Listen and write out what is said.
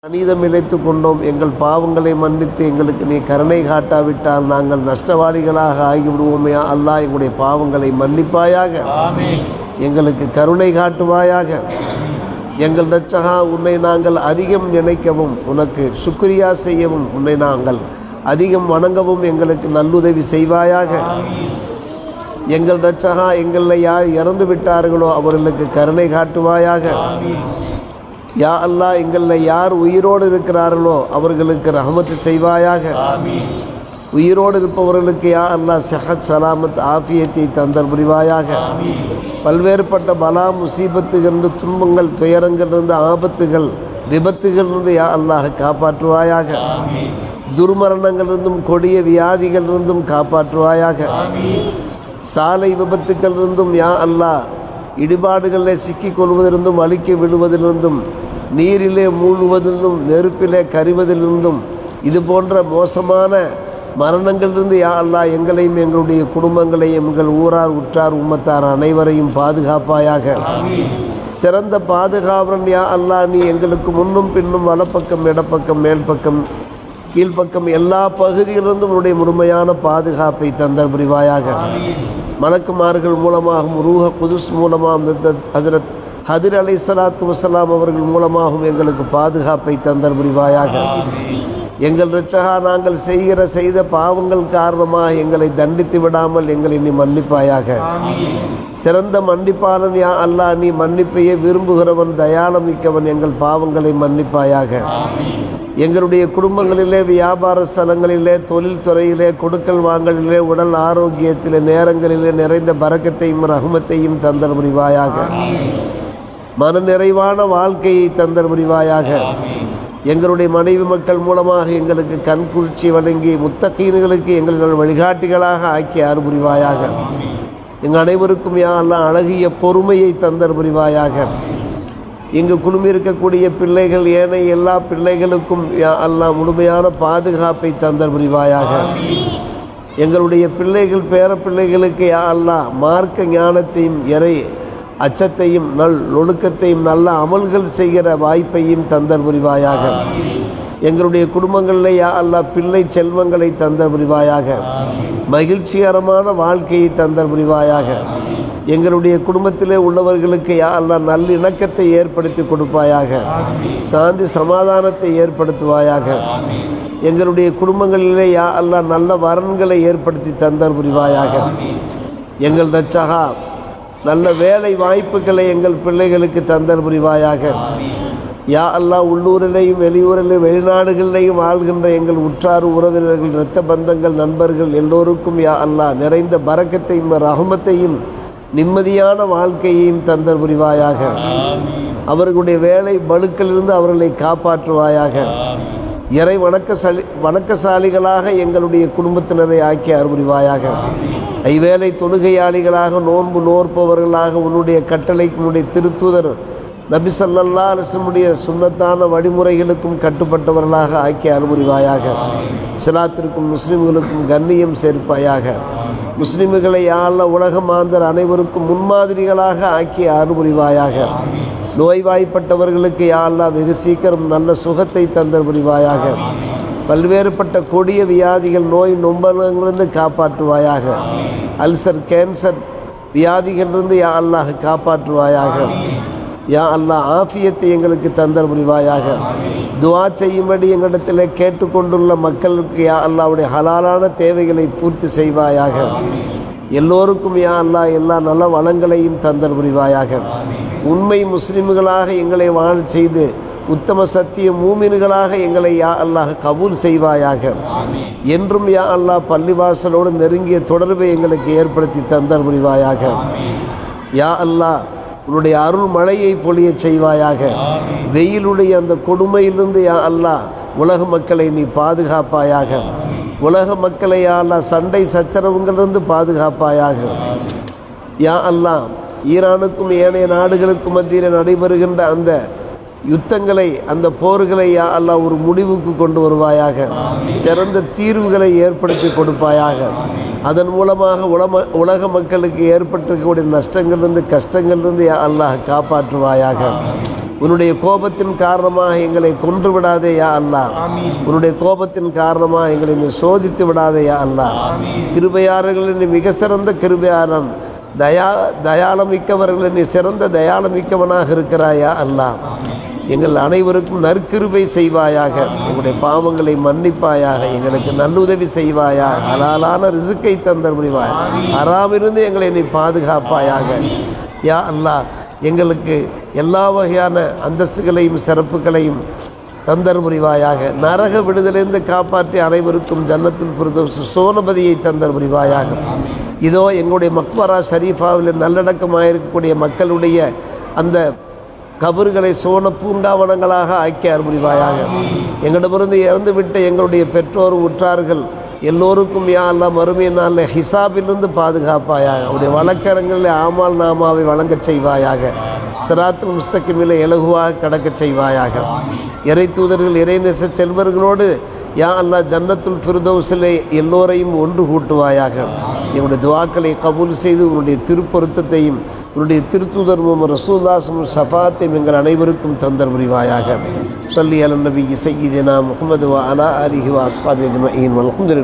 அநீதம் இழைத்து கொண்டோம். எங்கள் பாவங்களை மன்னித்து எங்களுக்கு நீ கருணை காட்டாவிட்டால் நாங்கள் நஷ்டவாளிகளாக ஆகிவிடுவோமே. அல்லாஹ் எங்களுடைய பாவங்களை மன்னிப்பாயாக, எங்களுக்கு கருணை காட்டுவாயாக. எங்கள் இரட்சகா, உன்னை நாங்கள் அதிகம் நினைக்கவும் உனக்கு சுக்ரியா செய்யவும் உன்னை நாங்கள் அதிகம் வணங்கவும் எங்களுக்கு நல்லுதவி செய்வாயாக. எங்கள் இரட்சகா, எங்களில் யார் இறந்து விட்டார்களோ அவர்களுக்கு கருணை காட்டுவாயாக. யா அல்லாஹ், எங்களில் யார் உயிரோடு இருக்கிறார்களோ அவர்களுக்கு ரஹமத்து செய்வாயாக. உயிரோடு இருப்பவர்களுக்கு யா அல்லாஹ் ஸஹத் சலாமத் ஆஃபியத்தை தந்தல் புரிவாயாக. பல்வேறுபட்ட பலா முசீபத்துகளிலிருந்து, துன்பங்கள் துயரங்களிலிருந்து, ஆபத்துகள் விபத்துகளிலிருந்து யா அல்லாஹ் காப்பாற்றுவாயாக. துர்மரணங்களிலிருந்தும் கொடிய வியாதிகளிலிருந்தும் காப்பாற்றுவாயாக. சாலை விபத்துக்களிலிருந்தும் யா அல்லாஹ், இடிபாடுகளில் சிக்கிக் கொள்வதிலிருந்தும், வலிக்க விழுவதிலிருந்தும், நீரிலே மூழ்குவதிலிருந்தும், நெருப்பிலே கரிவதிலிருந்தும், இது போன்ற மோசமான மரணங்களிலிருந்து யா அல்லாஹ் எங்களையும் எங்களுடைய குடும்பங்களையும் எங்கள் ஊரார் உற்றார் உம்மத்தார் அனைவரையும் பாதுகாப்பாயாக. சிறந்த பாதுகாவலன் யா அல்லாஹ், நீ எங்களுக்கு முன்னும் பின்னும் வலப்பக்கம் இடப்பக்கம் மேல் பக்கம் கீழ்ப்பக்கம் எல்லா பகுதியிலிருந்தும் உன்னுடைய முழுமையான பாதுகாப்பை தந்தல் புரிவாயாக. மலக்குமார்கள் மூலமாகவும் ரூஹ குதுஸ் மூலமாகவும் ஹஜ்ரத் ஹதிர் அலைஹிஸ்ஸலாத்து வஸ்ஸலாம் அவர்கள் மூலமாகவும் எங்களுக்கு பாதுகாப்பை தந்தல் புரிவாயாக. எங்கள் இரட்சகா, நாங்கள் செய்த பாவங்கள் காரணமாக எங்களை தண்டித்து விடாமல் எங்களை நீ மன்னிப்பாயாக. சிறந்த மன்னிப்பாளன் யா அல்லாஹ், நீ மன்னிப்பையே விரும்புகிறவன், தயாளமிக்கவன். எங்கள் பாவங்களை மன்னிப்பாயாக. எங்களுடைய குடும்பங்களிலே, வியாபார ஸ்தலங்களிலே, தொழில் துறையிலே, கொடுக்கல் வாங்கலிலே, உடல் ஆரோக்கியத்திலே, நேரங்களிலே நிறைந்த பரக்கத்தையும் ரஹ்மத்தையும் தந்தல் புரிவாயாக. மன நிறைவான வாழ்க்கையை தந்தல் புரிவாயாக. எங்களுடைய மனைவி மக்கள் மூலமாக எங்களுக்கு கண்குளிர்ச்சி வழங்கி முத்தகீன்களுக்கு எங்கள் வழிகாட்டிகளாக ஆக்கி அருள் புரிவாயாக. எங்கள் அனைவருக்கும் யா அல்லாஹ் அழகிய பொறுமையை தந்தல் புரிவாயாக. இங்கு குழுமி இருக்கக்கூடிய பிள்ளைகள், ஏனைய எல்லா பிள்ளைகளுக்கும் யா அல்லாஹ் முழுமையான பாதுகாப்பை தந்தல் புரிவாயாக. எங்களுடைய பிள்ளைகள் பேர பிள்ளைகளுக்கு யா அல்லாஹ் மார்க்க ஞானத்தையும் இறை அச்சத்தையும் ஒழுக்கத்தையும் நல்ல அமல்கள் செய்கிற வாய்ப்பையும் தந்தல் புரிவாயாக. எங்களுடைய குடும்பங்களில் யா அல்லாஹ் பிள்ளை செல்வங்களை தந்தல் புரிவாயாக. மகிழ்ச்சிகரமான வாழ்க்கையை தந்தல் புரிவாயாக. எங்களுடைய குடும்பத்திலே உள்ளவர்களுக்கு யா அல்லாஹ் நல்லிணக்கத்தை ஏற்படுத்தி கொடுப்பாயாக. சாந்தி சமாதானத்தை ஏற்படுத்துவாயாக. எங்களுடைய குடும்பங்களிலே யா அல்லாஹ் நல்ல வரன்களை ஏற்படுத்தி தந்தல் புரிவாயாக. எங்கள் இரட்சகா, நல்ல வேலை வாய்ப்புகளை எங்கள் பிள்ளைகளுக்கு தந்தல் புரிவாயாக. யா அல்லாஹ், உள்ளூரிலேயும் வெளியூரிலேயும் வெளிநாடுகளிலேயும் வாழ்கின்ற எங்கள் உற்றார் உறவினர்கள், இரத்த பந்தங்கள், நண்பர்கள் எல்லோருக்கும் யா அல்லாஹ் நிறைந்த பரக்கத்தையும் ரஹமத்தையும் நிம்மதியான வாழ்க்கையையும் தந்தல் புரிவாயாக. அவர்களுடைய வேலை பளுக்களிலிருந்து அவர்களை காப்பாற்றுவாயாக. இறை வணக்கசாலிகளாக எங்களுடைய குடும்பத்தினரை ஆக்கி அருள் புரிவாயாக. ஐவேளை தொழுகையாளிகளாக, நோன்பு நோற்பவர்களாக, உன்னுடைய கட்டளைக்கு உன்னுடைய திருத்தூதர் நபி ஸல்லல்லாஹு அலைஹி வஸல்லம் சுன்னத்தான வழிமுறைகளுக்கும் கட்டுப்பட்டவர்களாக ஆக்கி அருள் புரிவாயாக. இஸ்லாத்திற்கும் முஸ்லிம்களுக்கும் கண்ணியம் சேர்ப்பாயாக. முஸ்லிம்களை யா அல்லாஹ் உலக மாந்தர் அனைவருக்கும் முன்மாதிரிகளாக ஆக்கி அருள் புரிவாயாக. நோய்வாய்ப்பட்டவர்களுக்கு யா அல்லாஹ் வெகு சீக்கிரம் நல்ல சுகத்தை தந்தல் புரிவாயாக. பல்வேறுபட்ட கொடிய வியாதிகள், நோய் நொம்பலிருந்து காப்பாற்றுவாயாக. அல்சர், கேன்சர் வியாதிகளிலிருந்து யா அல்லாஹ் காப்பாற்றுவாயாக. யா அல்லாஹ் ஆஃபியத்தை எங்களுக்கு தந்தல் புரிவாயாக. துஆ செய்யும்படி எங்களிடத்தில் கேட்டுக்கொண்டுள்ள மக்களுக்கு யா அல்லாஹ்வுடைய ஹலாலான தேவைகளை பூர்த்தி செய்வாயாக. எல்லோருக்கும் யா அல்லாஹ் எல்லா நல்ல வளங்களையும் தந்தல் புரிவாயாக. உண்மை முஸ்லிம்களாக எங்களை வாழ செய்து உத்தம சத்திய மூமின்களாக எங்களை யா அல்லாஹ் கபூல் செய்வாயாக. என்றும் யா அல்லாஹ் பள்ளிவாசலோடு நெருங்கிய தொடர்பை எங்களுக்கு ஏற்படுத்தி தந்தல் புரிவாயாக. யா அல்லாஹ், உன்னுடைய அருள் மழையை பொழிய செய்வாயாக. வெயிலுடைய அந்த கொடுமையிலிருந்து யா அல்லாஹ் உலக மக்களை நீ பாதுகாப்பாயாக. உலக மக்களை யா அல்லாஹ் சண்டை சச்சரவுகளிலிருந்து பாதுகாப்பாயாக. யா அல்லாஹ், ஈரானுக்கும் ஏனைய நாடுகளுக்கும் மத்தியில் நடைபெறுகின்ற அந்த யுத்தங்களை, அந்த போர்களை யா அல்லாஹ் ஒரு முடிவுக்கு கொண்டு வருவாயாக. சிறந்த தீர்வுகளை ஏற்படுத்தி கொடுப்பாயாக. அதன் மூலமாக உலக மக்களுக்கு ஏற்பட்டிருக்கக்கூடிய நஷ்டங்களிலிருந்து, கஷ்டங்களிலிருந்து யா அல்லாஹ் காப்பாற்றுவாயாக. உன்னுடைய கோபத்தின் காரணமாக எங்களை கொன்று விடாதே யா அல்லாஹ். உன்னுடைய கோபத்தின் காரணமாக எங்களை நீ சோதித்து விடாதே யா அல்லாஹ். கிருபையாளர்களில் நீ மிக சிறந்த கிருபையாளன், தயாளமிக்கவர்களில் நீ சிறந்த தயாளமிக்கவனாக இருக்கிறாயா அல்லாஹ். எங்கள் அனைவருக்கும் நற்கிருபை செய்வாயாக, எங்களுடைய பாவங்களை மன்னிப்பாயாக, எங்களுக்கு நல்லுதவி செய்வாயாக, ஹலாலான ரிசுக்கை தந்தர் புரிவாய், ஹராமிலிருந்து எங்களை நீ பாதுகாப்பாயாக யா அல்லாஹ். எங்களுக்கு எல்லா வகையான அந்தஸ்துகளையும் சிறப்புகளையும் தந்தர் புரிவாயாக. நரக விடுதலிருந்து காப்பாற்றி அனைவருக்கும் ஜன்னத்துல் ஃபிர்தௌஸ் சோனபதியை தந்தர் புரிவாயாக. இதோ எங்களுடைய மக்பரா ஷரீஃபாவில் நல்லடக்கமாக இருக்கக்கூடிய மக்களுடைய அந்த கபறுகளை சோன பூங்காவனங்களாக ஆக்கி அருள்புரிவாயாக. எங்களிடமிருந்து இறந்துவிட்ட எங்களுடைய பெற்றோர் உற்றார்கள் எல்லோருக்கும் யா அல்லாஹ் மறுமை நாளில் ஹிசாபிலிருந்து பாதுகாப்பாயாக. அவருடைய வழக்கரங்களில் ஆமால் நாமாவை வழங்கச் செய்வாயாக. சிராத்துல் முஸ்தகிமில் இலகுவாக கடக்கச் செய்வாயாக. இறை தூதர்கள் இறைநேச செல்வர்களோடு யா அல்லாஹ் ஜன்னத்துல் ஃபிர்தௌஸிலே எல்லோரையும் ஒன்று கூட்டுவாயாக. எங்களுடைய துஆக்களை கபூல் செய்து உன்னுடைய திருப்பொருத்தத்தையும் உன்னுடைய திருத்தூதர் முஹம்மது ரசூலுல்லாஹி ஷஃபாத்தையும் எங்கள் அனைவருக்கும் தந்தர் புரிவாயாக. ஸல்லி அலன் நபி சய்யிதினா முஹம்மது வ அலா ஆலிஹி வ அஸ்ஹாபிஹி அஜ்மஈன் வல்ஹம்துலில்லாஹ்.